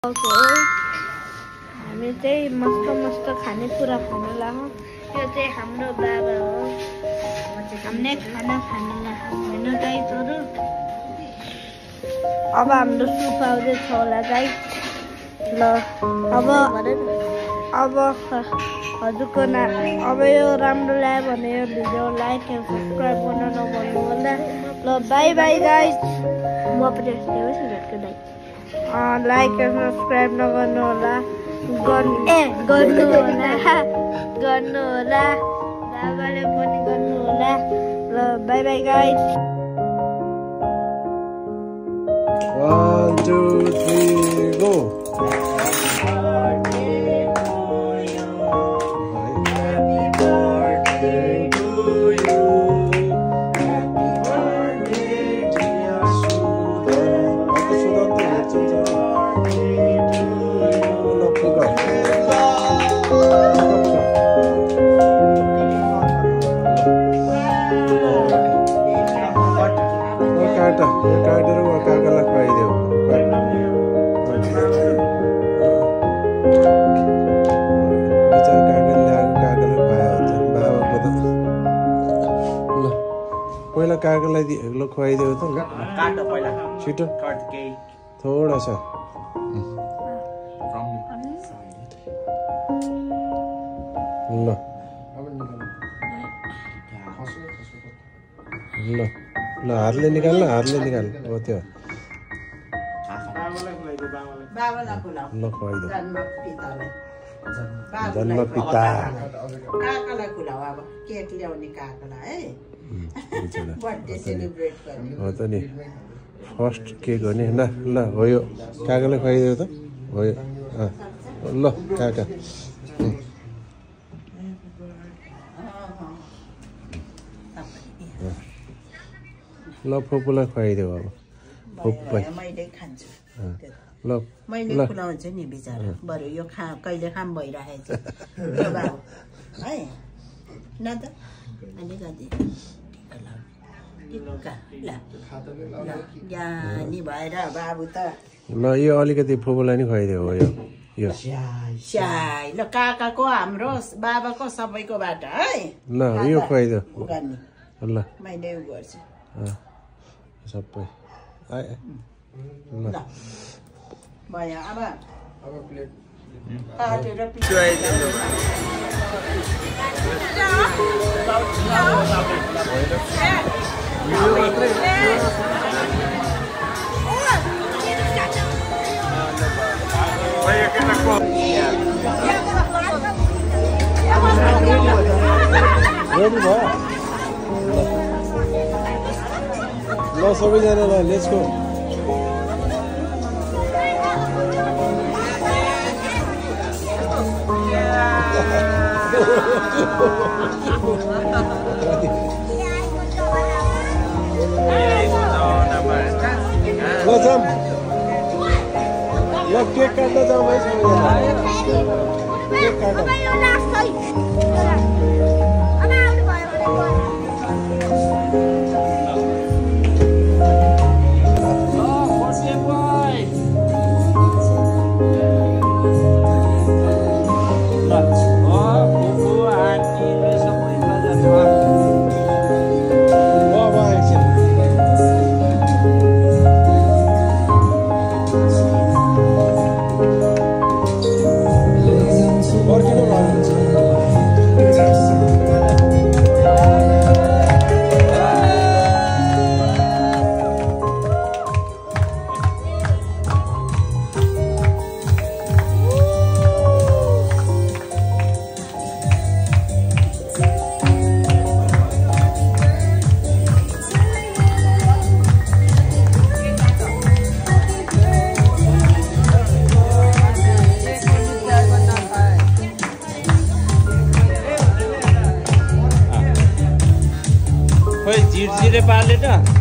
हामी चाहिँ मस्त खानेकुरा खान लाग्यौँ। यो चाहिँ हाम्रो बाबा हो। हामीले खाना खान लाग्यौँ होइन गाइजहरू। अब हाम्रो सुप आउँदैछ होला गाइज। ल अब हजुरको अब यो राम्रो लाग्यो भने यो भिडियो लाइक एन्ड सब्सक्राइब गर्न नभुल्नु होला। ल बाई बाई गाइज। म पनि लाइक एन्ड सब्सक्राइब नगर्नु होला। गर्नु होला। बाबाले पनि गर्नु होला। ल बाई बाई गाइज। 1 2 3 go. पहिला काकालाई ल खुवाइदेऊ त ल काट पहिला छिटो काट के थोडा सा ल ल ल हातले निकाल हो त्यो ल खुवाइदेऊ जन्म पिता काकालाई खुलाऊ अब केक ल्याउने काकालाई है बर्थडे सेलिब्रेट गर्ने हो त नि फर्स्ट केक हो नि ल ल हो यो काकालाई खुवाइदेऊ त हो यो ल काका ल फुपूलाई खुवाइदेऊ अब फुप्पै मैले खान्छु ल मैले खुलाउँछु नि बिचारा बरु यो कहिले खाम भइरहेछ बाबु है न त अलिकति ज्ञानी भएर बाबु त ल यो अलिकति फुपूलाई नि खुवाइदेऊ हो यो स्याई ल काकाको हाम्रो बाबाको सबैकोबाट है ल यो खुवाइदेऊ ल मैले उ गर्छु सबै ल भयो अब प्लेट काटेर ल सबैजनालाई लेट्स गो ल जाम ल केक काट्न जाउँ है सबैजना केक काट्न खोइ झिरझिरे पाले त